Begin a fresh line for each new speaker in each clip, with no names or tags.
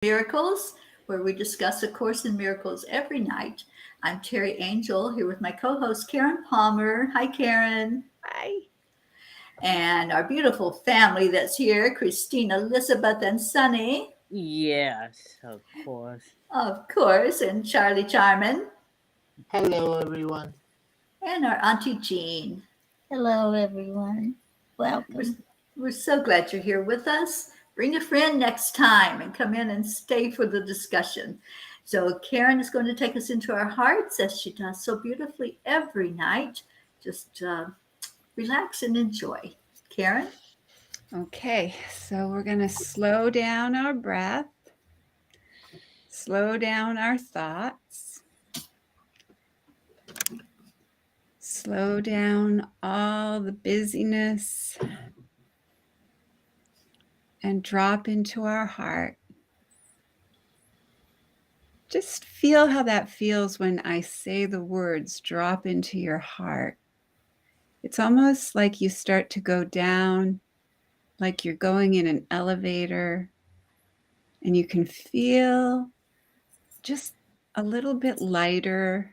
Miracles, where we discuss A Course in Miracles every night. I'm Teri Angel here with my co host Karen Palmer. Hi, Karen.
Hi.
And our beautiful family that's here Christine, Elizabeth, and Sunny,
Yes, of course.
of course, and Charlie Charman,
Hello, everyone.
and our Auntie Jean.
Hello, everyone.
We're,
Welcome.
we're so glad you're here with us. Bring a friend next time and come in and stay for the discussion. So, Karen is going to take us into our hearts as she does so beautifully every night. Just relax and enjoy. Karen?
Okay, so we're going to slow down our breath, slow down our thoughts, slow down all the busyness, and drop into our heart. Just feel how that feels when I say the words drop into your heart. It's almost like you start to go down, like you're going in an elevator, and you can feel just a little bit lighter,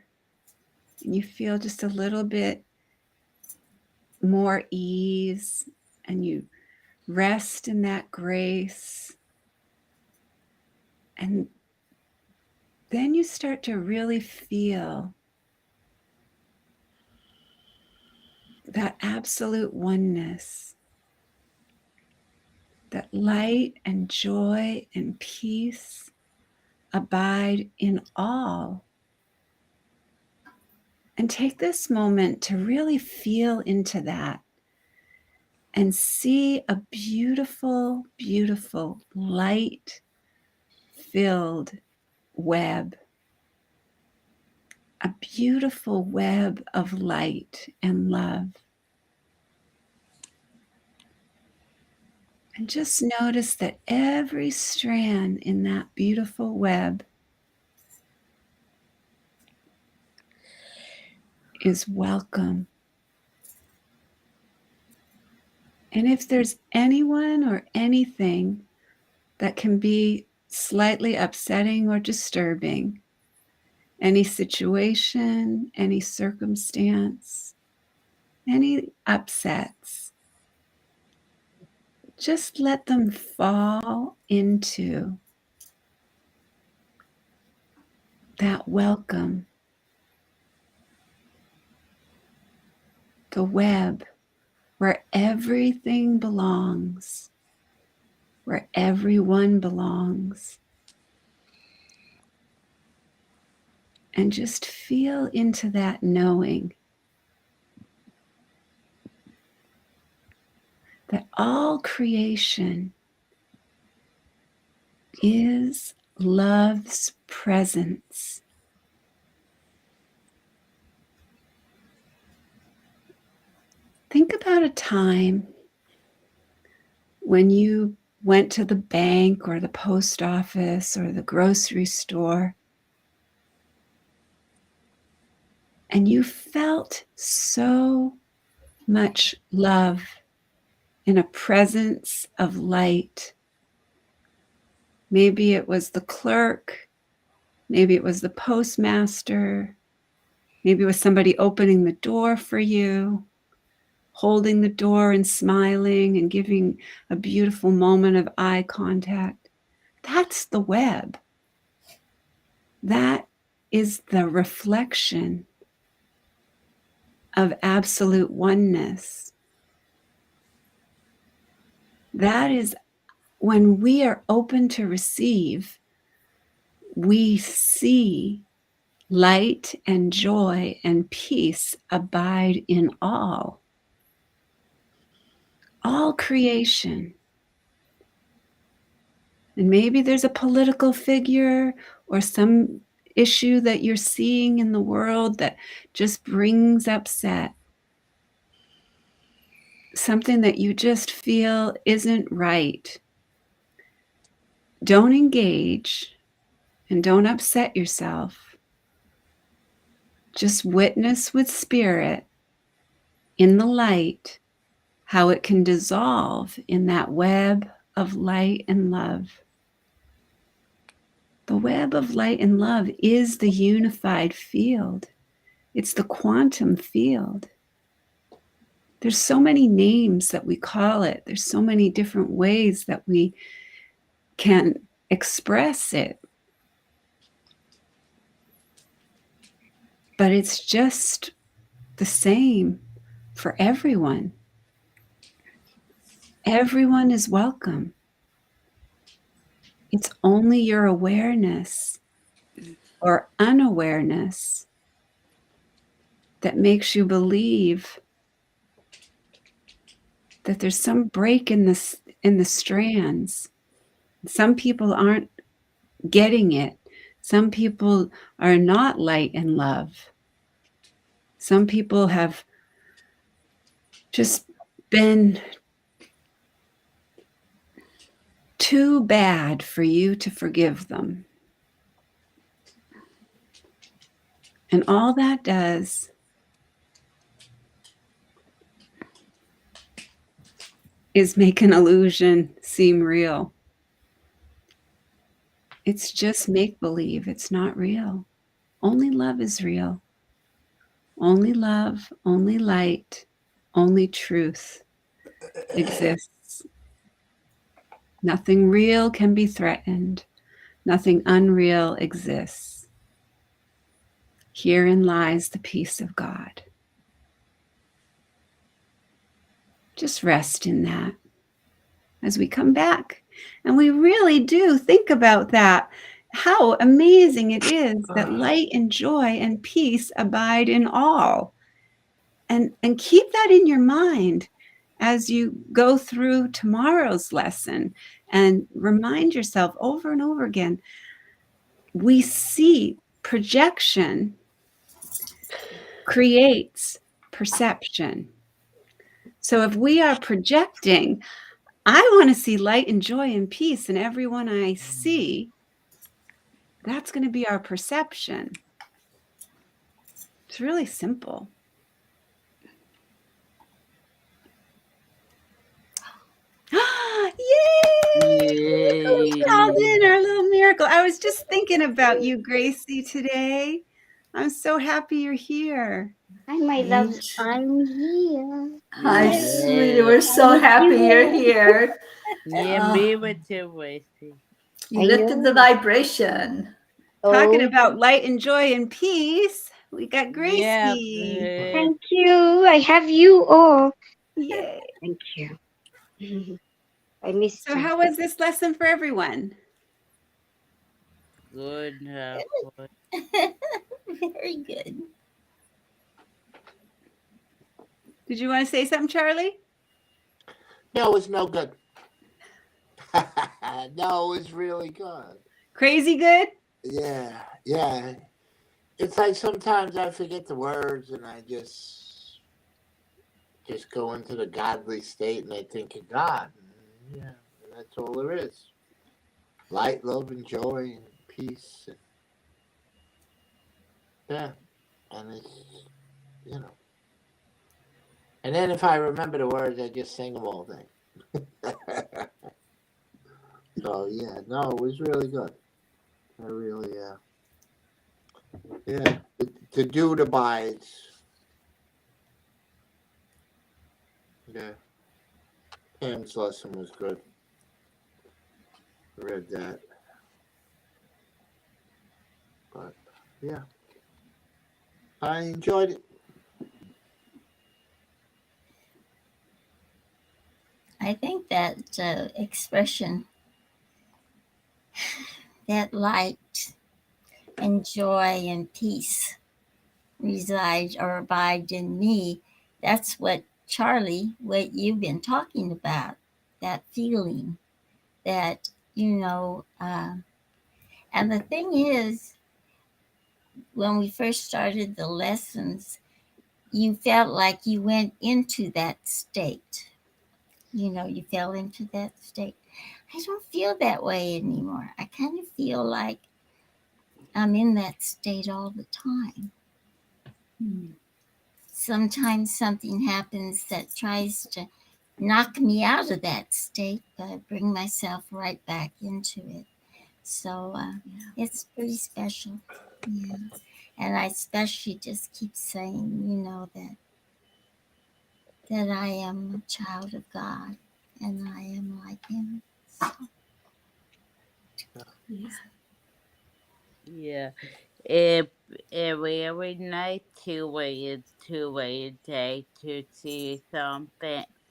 and you feel just a little bit more ease, and you rest in that grace. And then you start to really feel that absolute oneness, that light and joy and peace abide in all. And take this moment to really feel into that and see a beautiful, beautiful light-filled web, a beautiful web of light and love. And just notice that every strand in that beautiful web is welcome. And if there's anyone or anything that can be slightly upsetting or disturbing, any situation, any circumstance, any upsets, just let them fall into that welcome, the web where everything belongs, where everyone belongs. And just feel into that knowing that all creation is love's presence. Think about a time when you went to the bank or the post office or the grocery store and you felt so much love in a presence of light. Maybe it was the clerk, maybe it was the postmaster, maybe it was somebody opening the door for you, holding the door and smiling and giving a beautiful moment of eye contact. That's the web. That is the reflection of absolute oneness. That is when we are open to receive, we see light and joy and peace abide in all creation. And maybe there's a political figure or some issue that you're seeing in the world that just brings upset. Something that you just feel isn't right. Don't engage and don't upset yourself. Just witness with spirit in the light how it can dissolve in that web of light and love. The web of light and love is the unified field. It's the quantum field. There's so many names that we call it. There's so many different ways that we can express it. But it's just the same for everyone. Everyone is welcome. It's only your awareness or unawareness that makes you believe that there's some break in the strands. Some people aren't getting it. Some people are not light and love. Some people have just been too bad for you to forgive them. And all that does is make an illusion seem real. It's just make-believe. It's not real. Only love is real. Only love, only light, only truth exists. Nothing real can be threatened. Nothing unreal exists. Herein lies the peace of God. Just rest in that as we come back. And we really do think about that. How amazing it is that light and joy and peace abide in all. And keep that in your mind as you go through tomorrow's lesson and remind yourself over and over again. We see projection creates perception. So if we are projecting, I want to see light and joy and peace in everyone I see, that's going to be our perception. It's really simple. Yay!
Yay!
Called in our little miracle. I was just thinking about you, Gracie, today. I'm so happy you're here.
Hi, my loves. I'm here.
Hi,
Yay.
sweetie. We're so happy you're here.
Yeah, me with you, Wasty.
You lifted the vibration.
Talking
Oh,
about light and joy and peace, we got Gracie.
Yeah.
thank you. I have you all.
Yay.
Thank you. I missed
So
you.
how was this lesson for everyone?
Good. Good.
Very good.
Did you want to say something, Charlie?
No, it was no good. No, it was really good.
Crazy good?
Yeah, yeah. It's like sometimes I forget the words and I just go into the godly state and I think of God. And yeah, and that's all there is. Light, love, and joy, and peace. And, yeah, and it's, you know. And then if I remember the words, I just sing them all day. So yeah, no, it was really good. I really, yeah. The dude abides. Yeah. Pam's lesson was good. I read that. But yeah, I enjoyed it.
I think that expression, that light and joy and peace reside or abide in me, that's what Charlie, what you've been talking about, that feeling that, and the thing is, when we first started the lessons, you felt like you went into that state. You fell into that state. I don't feel that way anymore. I kind of feel like I'm in that state all the time. Sometimes something happens that tries to knock me out of that state, but I bring myself right back into it. So it's pretty special. Yeah. And I especially just keep saying, that I am a child of God and I am like him. So,
Yeah.
Yeah. Every night, 2 ways a day to see some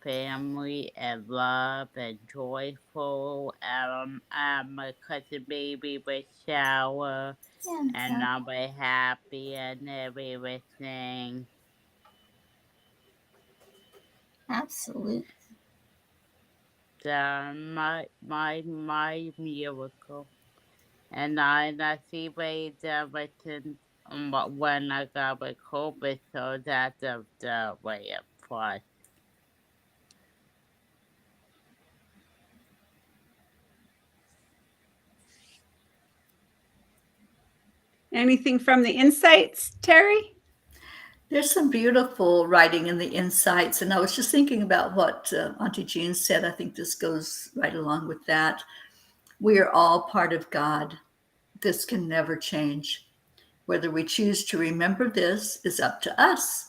family and love and joyful. My cousin baby with shower and
yeah,
I'll be happy and everything.
absolutely.
My miracle. And I see ways everything when I got with COVID, so that's the way it was.
Anything from the insights, Teri?
There's some beautiful writing in the insights. And I was just thinking about what Auntie Jean said. I think this goes right along with that. We are all part of God. This can never change. Whether we choose to remember this is up to us.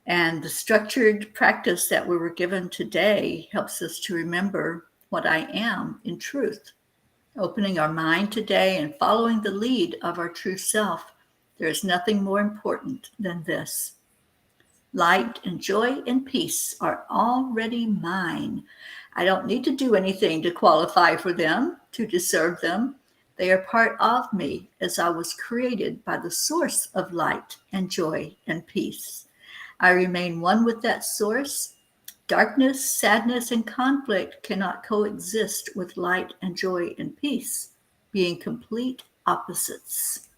And the structured practice that we were given today helps us to remember what I am in truth. Opening our mind today and following the lead of our true self. There is nothing more important than this. Light and joy and peace are already mine. I don't need to do anything to qualify for them, to deserve them. They are part of me as I was created by the source of light and joy and peace. I remain one with that source. Darkness, sadness, and conflict cannot coexist with light and joy and peace, being complete opposites.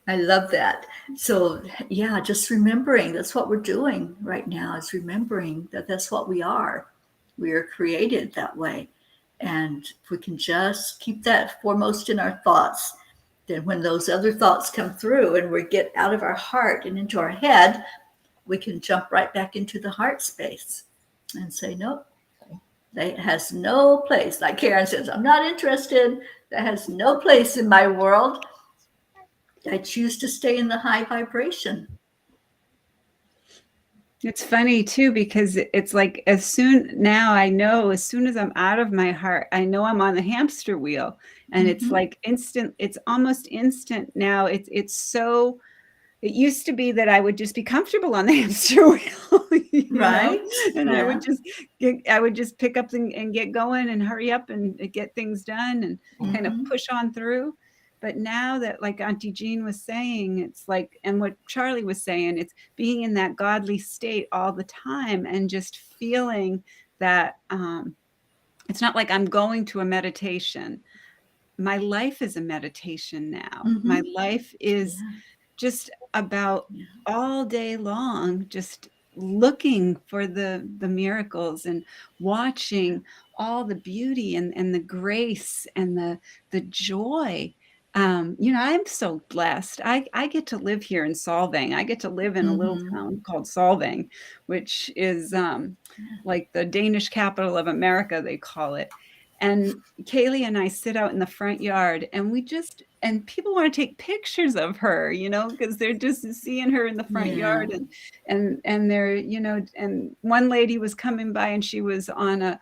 I love that. So, yeah, just remembering that's what we're doing right now is remembering that that's what we are. We are created that way. And if we can just keep that foremost in our thoughts, then when those other thoughts come through and we get out of our heart and into our head, we can jump right back into the heart space and say, nope, that has no place. Like Karen says, I'm not interested. That has no place in my world. I choose to stay in the high vibration.
It's funny too, because it's like as soon as I'm out of my heart, I know I'm on the hamster wheel, and it's like instant. It's almost instant now. It's so. It used to be that I would just be comfortable on the hamster wheel,
Right?
and
Yeah.
I would just pick up and get going and hurry up and get things done and kind of push on through. But now that, like Auntie Jean was saying, it's like, and what Charlie was saying, it's being in that godly state all the time and just feeling that it's not like I'm going to a meditation. My life is a meditation now. My life is just about all day long, just looking for the miracles and watching all the beauty and the grace and the joy. I'm so blessed. I get to live here in Solvang. I get to live in a little town called Solvang, which is like the Danish capital of America, they call it. And Kaylee and I sit out in the front yard and people want to take pictures of her, because they're just seeing her in the front yard and they're, and one lady was coming by and she was on a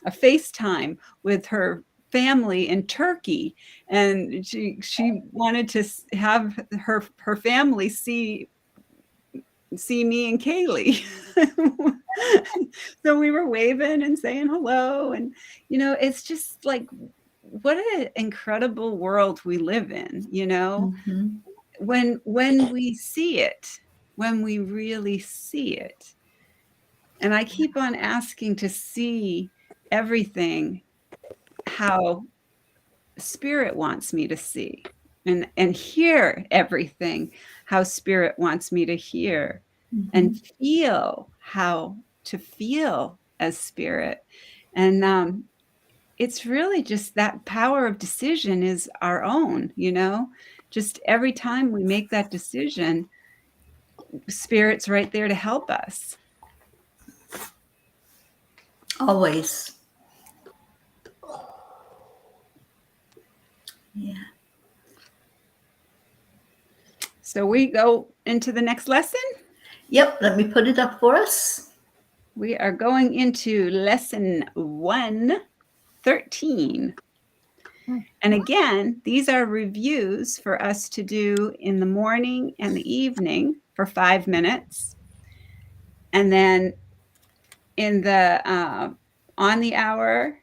FaceTime with her family in Turkey, and she wanted to have her family see me and Kaylee. So we were waving and saying hello, and it's just like, what an incredible world we live in, when we see it, when we really see it. And I keep on asking to see everything how Spirit wants me to see, and hear everything how Spirit wants me to hear, and feel how to feel as Spirit. And it's really just that power of decision is our own, just every time we make that decision, Spirit's right there to help us.
Always. Yeah.
So we go into the next lesson.
Yep. Let me put it up for us.
We are going into lesson 113. And again, these are reviews for us to do in the morning and the evening for 5 minutes. And then in the on the hour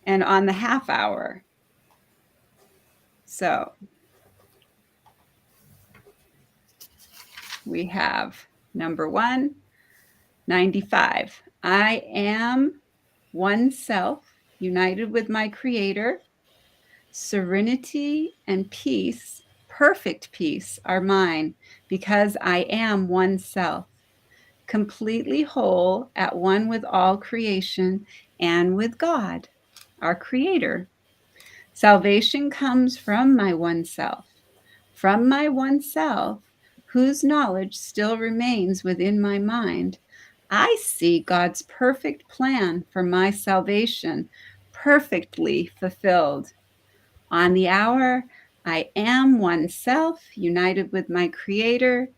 and on the half hour. So we have number 1, 95. I am one self, united with my creator. Serenity and peace, perfect peace, are mine because I am one self, completely whole, at one with all creation and with God, our creator. Salvation comes from my one self, whose knowledge still remains within my mind. I see God's perfect plan for my salvation perfectly fulfilled. On the hour, I am one self, united with my creator.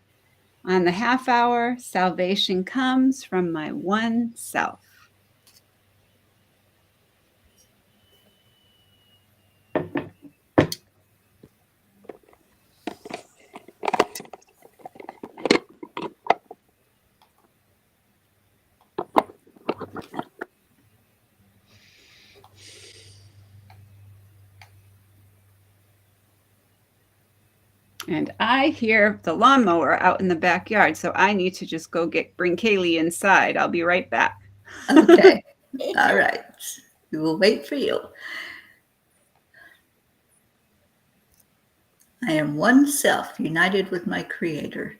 On the half hour, salvation comes from my one self. And I hear the lawnmower out in the backyard, so I need to just go bring Kaylee inside. I'll be right back.
Okay. All right. We will wait for you. I am one self, united with my creator.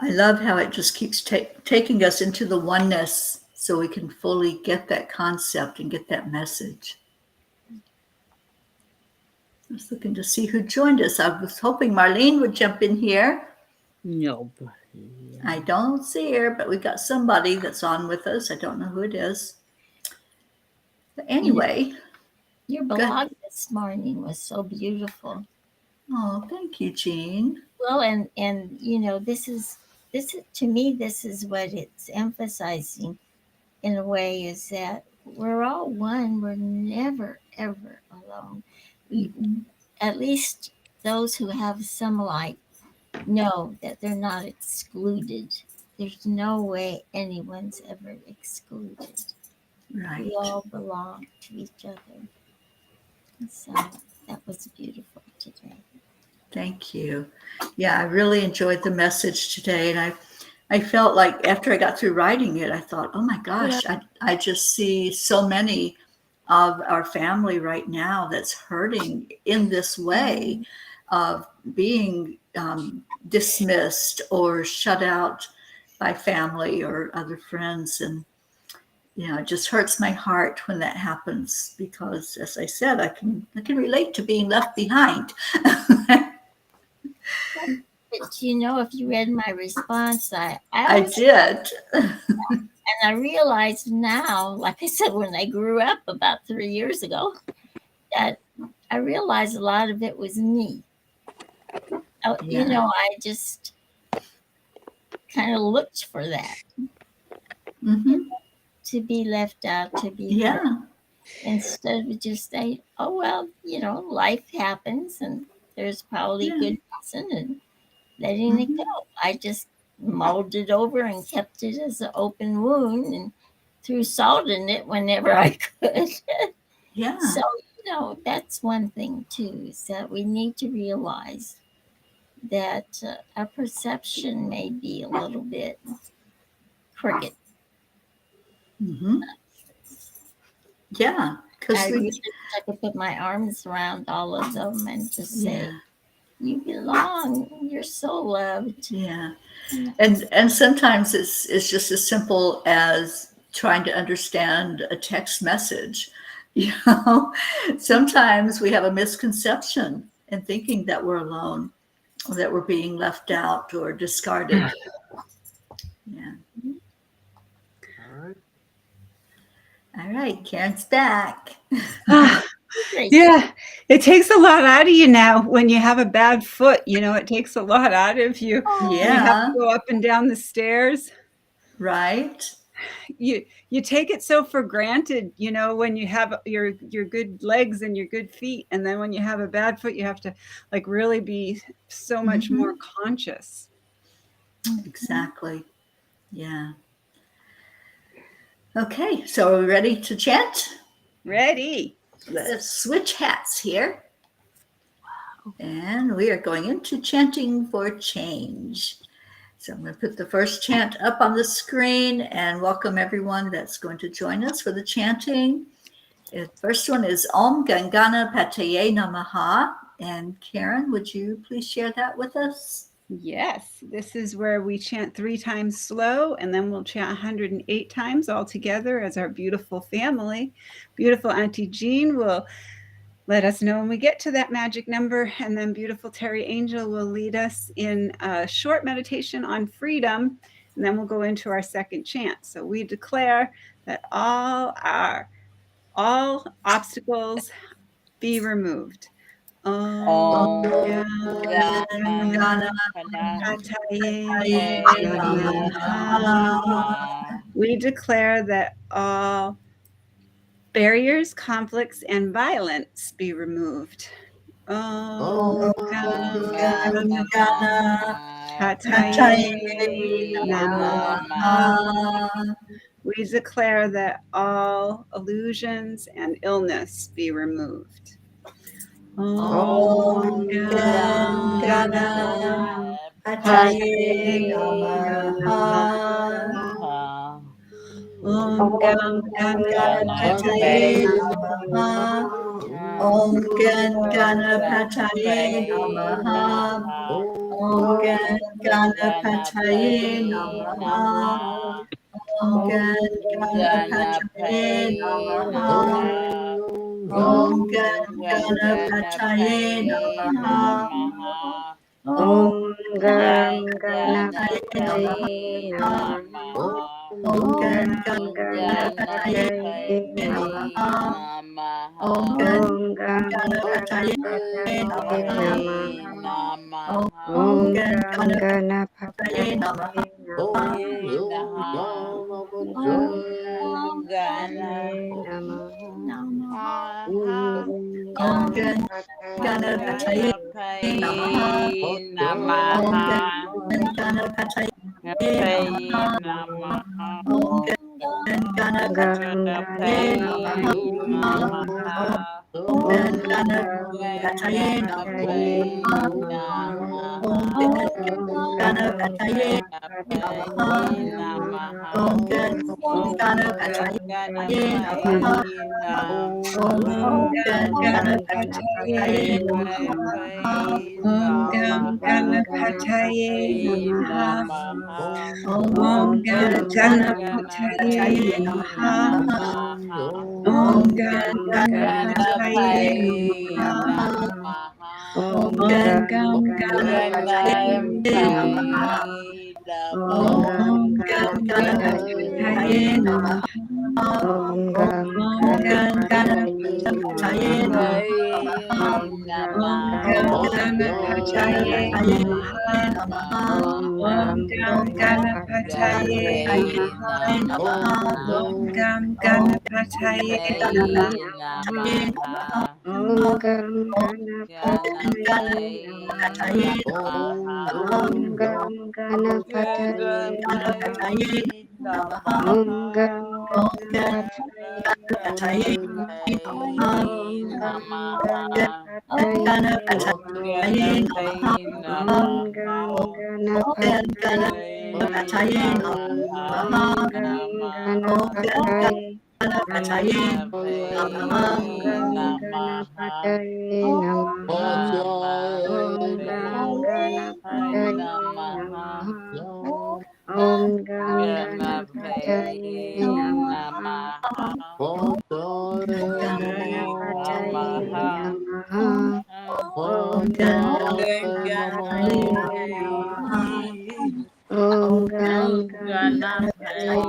I love how it just keeps taking us into the oneness so we can fully get that concept and get that message. I was looking to see who joined us. I was hoping Marlene would jump in here.
Nobody.
I don't see her, but we've got somebody that's on with us. I don't know who it is. But anyway.
Your blog this morning was so beautiful.
Oh, thank you, Jean.
Well, and you know, this is to me, this is what it's emphasizing in a way, is that we're all one. We're never ever alone. We, at least those who have some light, know that they're not excluded. There's no way anyone's ever excluded.
Right.
We all belong to each other. So that was beautiful today.
Thank you. Yeah, I really enjoyed the message today. And I felt like after I got through writing it, I thought, oh my gosh, I just see so many of our family right now that's hurting in this way of being dismissed or shut out by family or other friends. And it just hurts my heart when that happens because, as I said, I can relate to being left behind.
But if you read my response, I
did.
And I realized now, like I said, when I grew up about 3 years ago, that I realized a lot of it was me. I just kind of looked for that. To be left out, to be hurt. Instead of just saying, oh, well, life happens and there's probably a good reason, and letting it go. I just mulled it over and kept it as an open wound and threw salt in it whenever I could.
Yeah.
So, that's one thing too, is that we need to realize that our perception may be a little bit crooked.
Yeah.
I really could put my arms around all of them and just say, you belong. You're so loved.
Yeah. And sometimes it's just as simple as trying to understand a text message. Sometimes we have a misconception in thinking that we're alone, or that we're being left out or discarded. Yeah.
All right.
All right, Karen's back.
Yeah, it takes a lot out of you now when you have a bad foot. It takes a lot out of you. You have
Yeah,
to go up and down the stairs.
right.
You take it so for granted, when you have your good legs and your good feet, and then when you have a bad foot, you have to like really be so much more conscious.
Exactly. Yeah. Okay, so are we ready to chant?
Ready.
Let's switch hats here. And we are going into chanting for change. So I'm going to put the first chant up on the screen and welcome everyone that's going to join us for the chanting. The first one is Om Gam Ganapataye Namaha. And Karen, would you please share that with us?
Yes, this is where we chant 3 times slow, and then we'll chant 108 times all together as our beautiful family. Beautiful Auntie Jean will let us know when we get to that magic number, and then beautiful Teri Angel will lead us in a short meditation on freedom, and then we'll go into our second chant. So we declare that all obstacles be removed.
Om Gam
Ganapataye
Ganapataye
Namaha.
Namaha.
We declare that all barriers, conflicts, and violence be removed. Om Gam Ganapataye Namaha. We declare that all illusions and illness be removed. Om Gam Ganapataye Namaha. Om Gam Ganapataye
Namaha. Om Gam Ganapataye Namaha. Om Gam Ganapataye Namaha. Om Gam Ganapataye Namaha. Om Gam Ganapataye Namaha. Om
Gam
Ganapataye
Ganapataye
Namaha.
Namaha.
Om Gam
Om
Ganapataye Namaha. Om Gam
Om Gam
Ganapataye Namaha.
Namaha.
Om
Om
Gam
Gam
Ganapataye Namaha.
Om Namaha.
Om Gam Ganapataye Namaha. Om Gam Ganapataye Namaha. Om Gam Ganapataye Namaha. Om Gam Ganapataye Namaha. Om Gam Ganapataye Namaha. Om Gam Ganapataye Namaha. Om Gam Ganapataye Namaha.
Om Gam Ganapataye Namaha. Om Gam Ganapataye Namaha. Om Gam Ganapataye Namaha. Om Gam Ganapataye Namaha. Om Gam Ganapataye Namaha.
Om Gam
Om Gam Ganapataye Namaha. Om Gam Ganapataye Namaha. Om Gam Ganapataye Namaha. Om Gam Ganapataye Namaha.
Om Gam Ganapataye Namaha. Om Gam Ganapataye Namaha. Om Gam Ganapataye Namaha. Om Gam Ganapataye Namaha. Om Gam Ganapataye Namaha. Om Gam Ganapataye Om Gam Ganapataye Namaha. Om Gam Ganapataye Namaha. Om Gam Ganapataye Namaha. Om Ganapataye Namaha. Om Ganapataye Namaha. Om Gam Ganapataye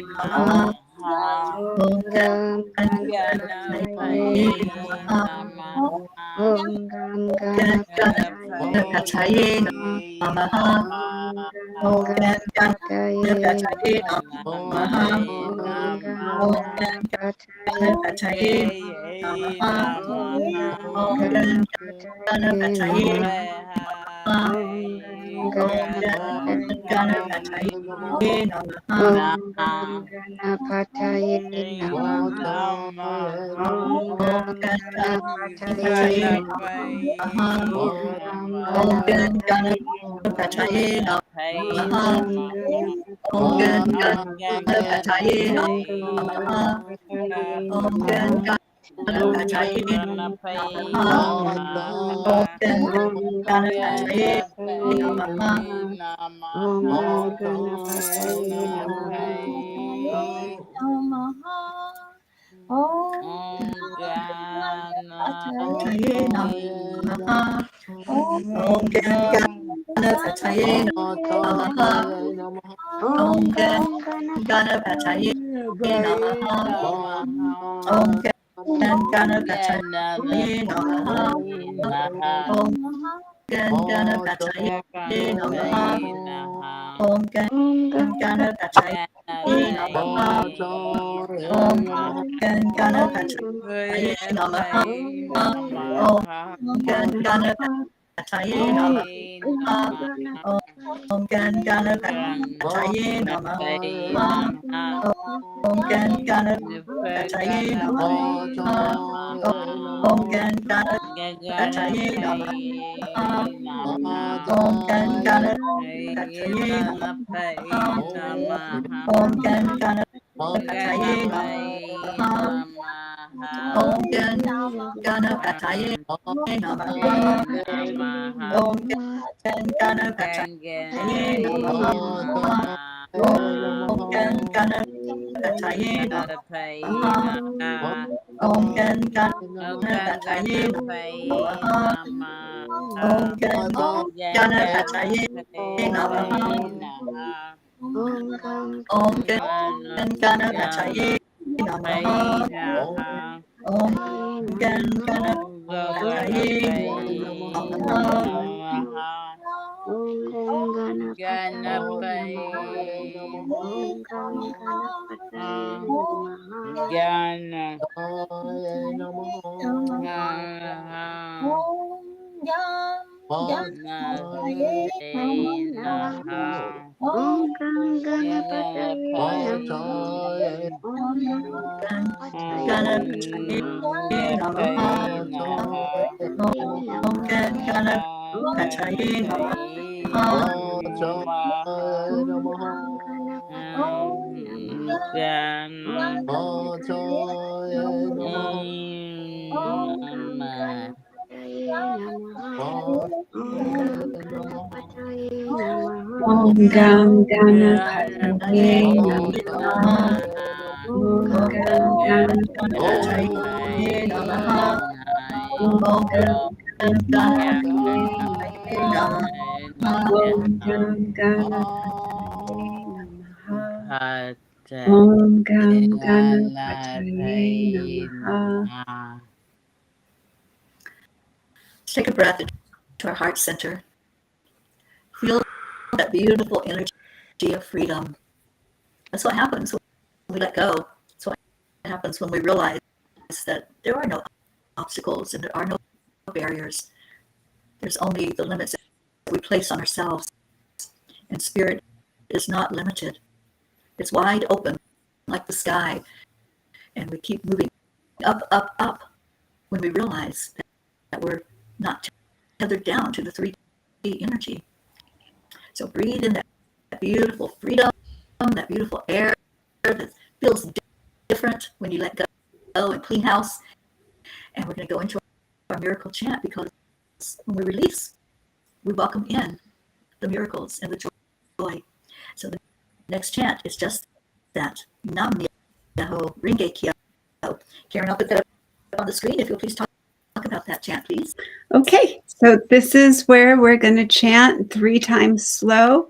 Namaha. Om Gam Ganapataye
Namaha.
Om Gam Ganapataye
Ganapataye Namaha. Om Gam Ganapataye Namaha. Om Gam Ganapataye Namaha. Om Gam Ganapataye Namaha. Om Gam Ganapataye Namaha.
Ganapataye Namaha. Om Gam Ganapataye Namaha.
Om Gam Ganapataye Namaha. Om Gam Ganapataye Namaha. Om Gam Ganapataye Namaha. Om Gam Ganapataye Namaha. Ganapataye Namaha. Om Gam Ganapataye Namaha. Om Gam Ganapataye Namaha. Om Gam Ganapataye Namaha. Om Gam Ganapataye Namaha. Om Gam Ganapataye Namaha. Om Gam Ganapataye Namaha. Om Gam Ganapataye Namaha. Om Gam Ganapataye Namaha. Om Gam Ganapataye Namaha. Om Gam Ganapataye Namaha. Om Gam Ganapataye Namaha. Om Gam Ganapataye Namaha. Om Gam Ganapataye Namaha. Om Gam Ganapataye Namaha. Om Gam Ganapataye Namaha. Om Gam Ganapataye Namaha. Om Gam Ganapataye Namaha. Om Gam Ganapataye Namaha. Om Gam Ganapataye Namaha. Ganapataye Namaha. Om Gam Ganapataye Namaha.
Om Gam Ganapataye Namaha. Om Gam Ganapataye Namaha. Om Gam Ganapataye Namaha. Om Gam Ganapataye Namaha. Om Gam Ganapataye Namaha.
Let's take a breath into our heart center. Feel that beautiful energy of freedom. That's what happens when we let go. That's what happens when we realize that there are no obstacles and there are no barriers. There's only the limits that we place on ourselves. And spirit is not limited. It's wide open like the sky. And we keep moving up, up, up when we realize that we're not tethered down to the 3D energy. So breathe in that beautiful freedom, that beautiful air that feels different when you let go and clean house. And we're going to go into our miracle chant, because when we release, we welcome in the miracles and the joy. So the next chant is just that. Nam Myoho Renge Kyo. Karen, I'll put that up on the screen. If you'll please talk about that chant, please.
Okay, so this is where we're going to chant 3 times slow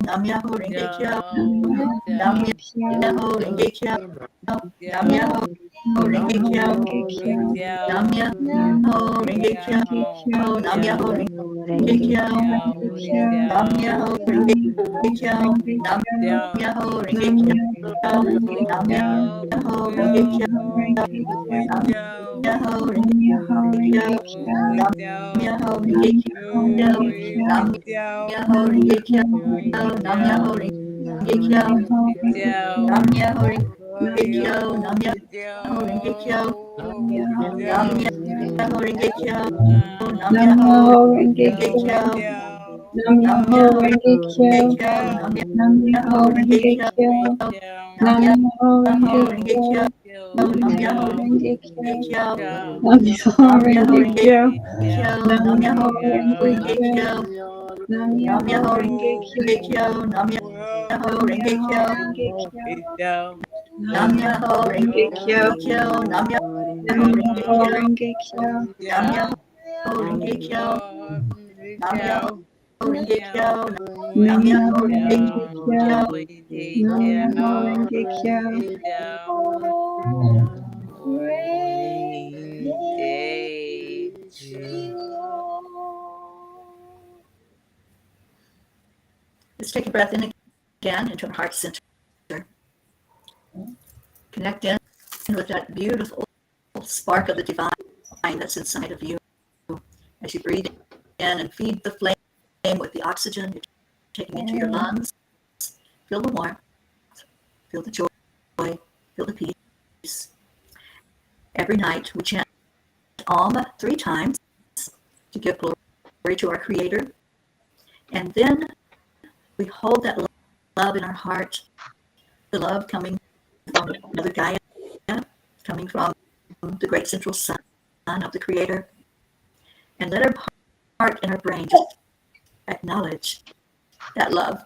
Nam Myoho Renge Kyo,
Nam
Myoho Renge Kyo, Nam Myoho Renge Kyo, Nam Myoho Renge Kyo, Nam Myoho Renge Kyo, Nam Myoho Renge Kyo, Nam Myoho Renge Kyo, Nam Myoho Renge Kyo, Nam Myoho Renge Kyo, Nam Myoho Renge Kyo, Nam Myoho Renge Kyo, Nam Myoho Renge Kyo, Nam Myoho Renge Kyo, Nam Myoho Renge Kyo, Nam Myoho Renge Kyo, Nam Myoho Renge Kyo,
Nam
Nam
Myoho
Myoho
Renge Kyo.
Renge Kyo,
Nam
Nam
Myoho
Myoho
Renge
Renge
Kyo.
Kyo, Nam
Nam Myoho
Myoho
Renge
Renge
Kyo.
Kyo,
Nam
Nam
Myoho
Myoho
Renge
Renge
Kyo.
Kyo,
Nam Myoho
Nam Myoho
Renge
Renge
Kyo.
Kyo,
Nam
Nam
Myoho
Myoho
Renge
Renge
Kyo.
Kyo,
Nam
Nam
Myoho
Myoho
Renge Kyo.
Renge Kyo, Nam
Nam
Myoho Renge
Myoho
Kyo,
Renge Kyo. Nam
Nam
Myoho
Myoho
Renge
Renge
Kyo.
Kyo, Nam
Nam
Myoho Renge
Myoho
Kyo,
Renge Kyo.
Nam Myoho Renge Kyo, Nam Myoho Renge Kyo,
Nam
Nam Myoho
Myoho
Renge
Renge Kyo.
Kyo,
Nam Myoho Renge Kyo.
Let's take a breath in again into our heart center. Connect in with that beautiful spark of the divine that's inside of you. As you breathe in and feed the flame with the oxygen you're taking into your lungs, feel the warmth, feel the joy, feel the peace. Every night we chant Om 3 times to give glory to our Creator. And then we hold that love in our heart, the love coming from Mother Gaia, coming from the great central sun of the Creator. And let our heart and our brain just acknowledge that love.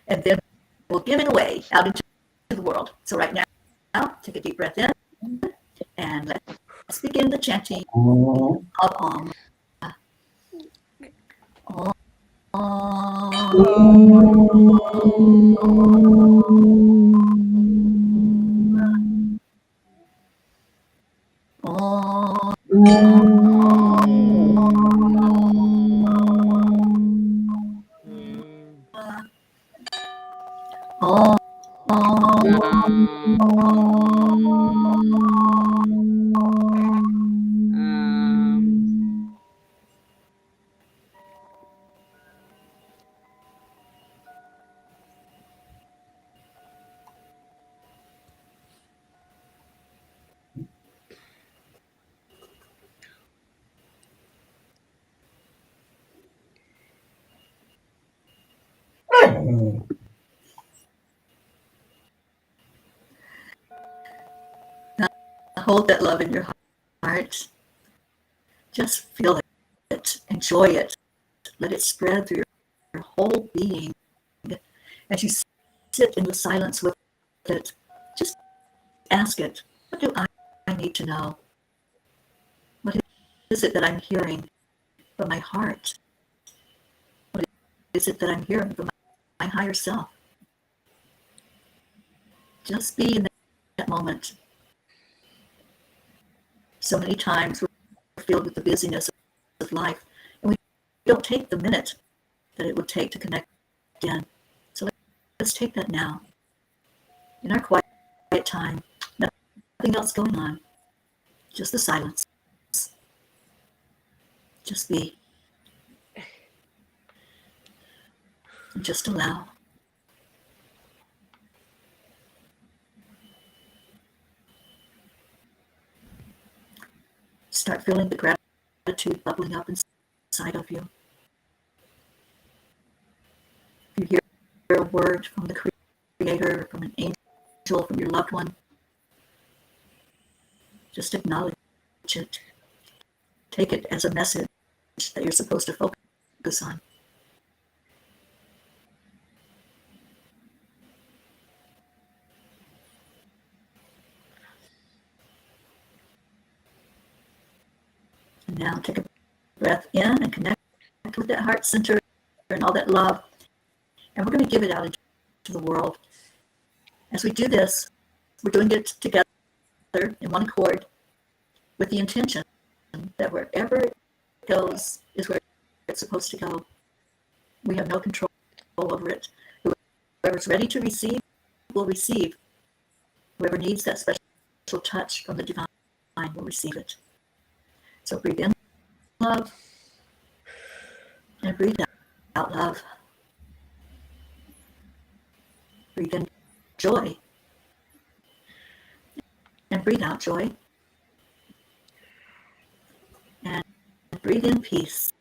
And then we'll give it away out into the world. So right now, take a deep breath in and let's begin the chanting of Om. Om. Om. Om. Hold that love in your heart. Just feel it. Enjoy it. Let it spread through your whole being. As you sit in the silence with it, just ask it, what do I need to know? What is it that I'm hearing from my heart? What is it that I'm hearing from my higher self? Just be in that moment. So many times we're filled with the busyness of life, and we don't take the minute that it would take to connect again. So let's take that now. In our quiet time, nothing else going on, just the silence. Just be. And just allow. Start feeling the gratitude bubbling up inside of you. If you hear a word from the Creator, from an angel, from your loved one, just acknowledge it. Take it as a message that you're supposed to focus on. And now take a breath in and connect with that heart center and all that love. And we're going to give it out into the world. As we do this, we're doing it together in one accord with the intention that wherever it goes is where it's supposed to go. We have no control over it. Whoever's ready to receive will receive. Whoever needs that special touch from the divine will receive it. So breathe in love and breathe out love. Breathe in joy and breathe out joy. And breathe in peace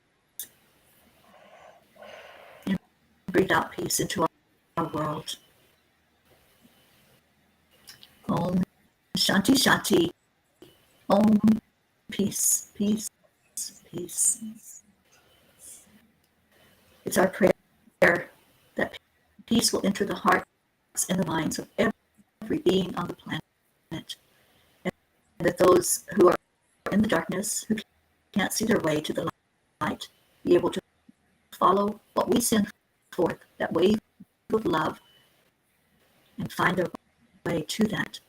and breathe out peace into our world. Om Shanti Shanti. Om peace, peace, peace. It's our prayer that peace will enter the hearts and the minds of every being on the planet, and that those who are in the darkness, who can't see their way to the light, be able to follow what we send forth, that wave of love, and find their way to that.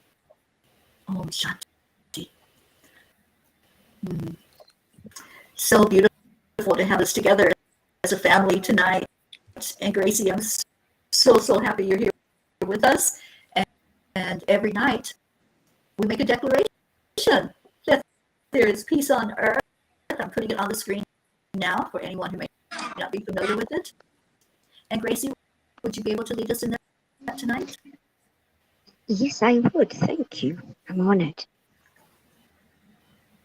Om Shanti. So beautiful to have us together as a family tonight. And Gracie, I'm so happy you're here with us. And every night we make a declaration that there is peace on earth. I'm putting it on the screen now for anyone who may not be familiar with it. And Gracie, would you be able to lead us in that tonight?
Yes, I would. Thank you. I'm honored.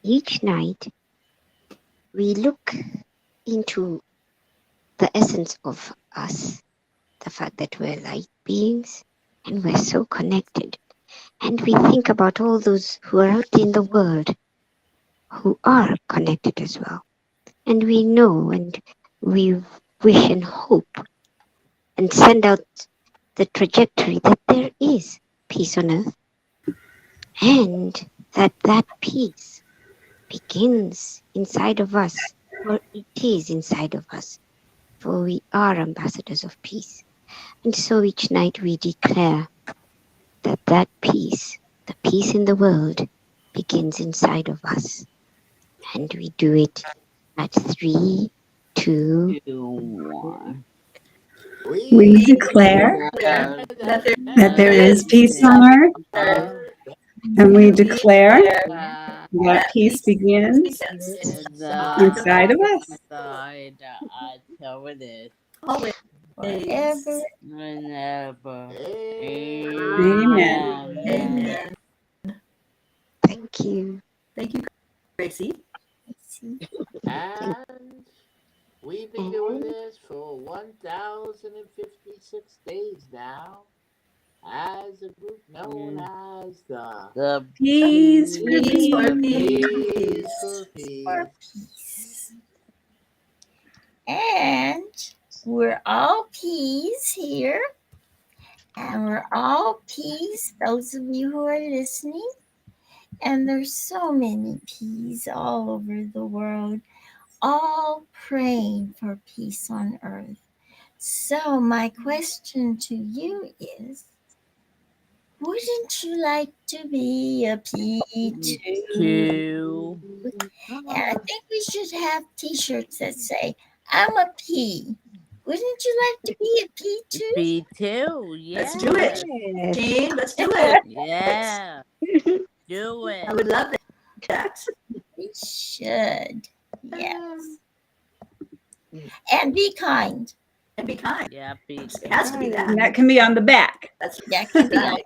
Each night, we look into the essence of us, the fact that we're light beings and we're so connected. And we think about all those who are out in the world who are connected as well. And we know and we wish and hope and send out the trajectory that there is peace on earth, and that peace begins inside of us, or it is inside of us, for we are ambassadors of peace. And so each night we declare that peace, the peace in the world, begins inside of us. And we do it at 3, 2,
1.
We declare that there is peace on earth, and we declare that peace begins inside of us.
Over this.
Always.
Forever.
Whenever.
Amen.
Amen.
thank you.
Thank you, Gracie.
And we've been doing this for 1,056 days now, as a group known as the
Peace for
Peace for
peace.
peace.
for Peace.
For peace. And we're all peas here. And we're all peas, those of you who are listening. And there's so many peas all over the world, all praying for peace on earth. So my question to you is, wouldn't you like to be a pea too? And I think we should have t-shirts that say, I'm a pea. Wouldn't you like to be a pea too?
B2, yeah.
Let's do it.
Yes.
Jean, let's do it.
Yeah. Do it.
I would love that.
We should. Yes. And be kind.
And be kind.
Yeah,
It has to be that.
And that can be on the back.
That's
That can be
right.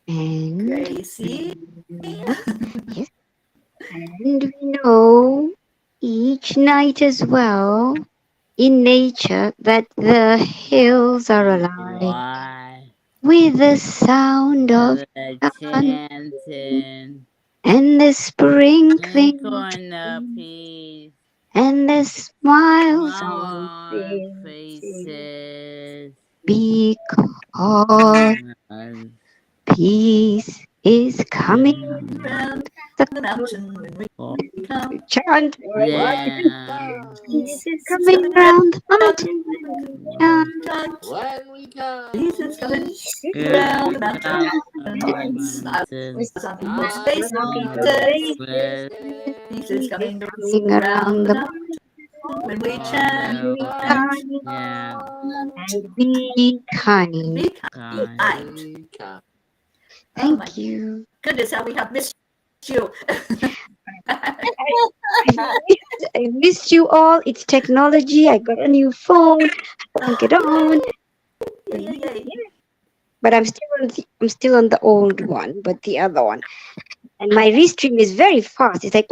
And
Gracie.
And we know each night as well in nature that the hills are alive
Why?
with the sound of
The chanting.
and the sprinkling
Corner piece.
and the smiles on
On
faces
faces.
because peace is coming.
the mountain when we come.
Chant.
Yeah.
Jesus coming round the mountain. Chant.
Chant.
When we come.
Jesus coming
Good
around the mountain.
mountain.
I was on people's
Ah,
faces. Jesus coming
Coming
around
around
the
the
mountain when we chant.
Yeah.
and be kind.
Be kind.
We come.
Oh my
Thank you.
goodness, how we have missed you.
I missed you all. It's technology. I got a new phone. I can't get on.
Yay.
But I'm still on the old one, but the other one. And my restream is very fast. It's like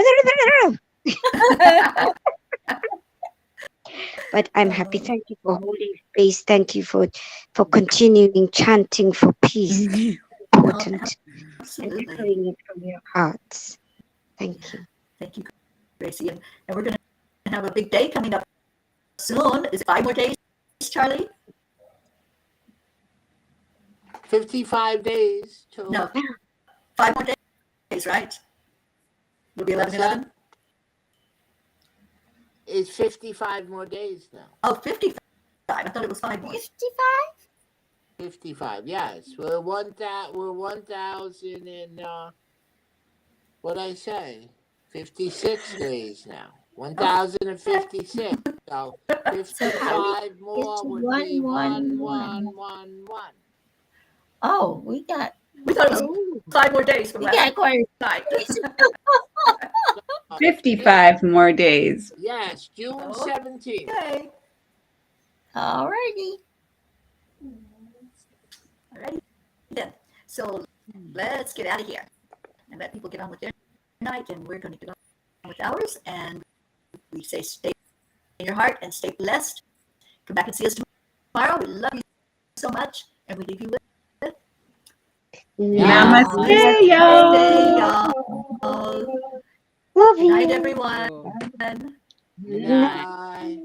but I'm happy. Thank you for holding space. Thank you for continuing chanting for peace. Important. And
Absolutely.
echoing it from your hearts. Thank you.
Thank you, Gracie. And we're going to have a big day coming up soon. Is it 5 more days, Charlie?
55 days till.
No, 5 more days, right? It'll be 11,
What's that?
11.
It's 55 more days now.
Oh, 55. I thought it was 5 more.
55, yes. We're 1,000 and what'd I say? 56 days now. 1,056. So 55 more would be 1,111.
Oh, we got
We thought it was 5 more days from last
quite
night.
55 more days.
Yes, June 17th.
Okay.
alrighty.
All right. Then, so let's get out of here and let people get on with their night. And we're going to get on with ours. And we say stay in your heart and stay blessed. Come back and see us tomorrow. We love you so much. And we leave you with
Namaste, y'all.
Love
Good night,
you.
everyone.
Good night.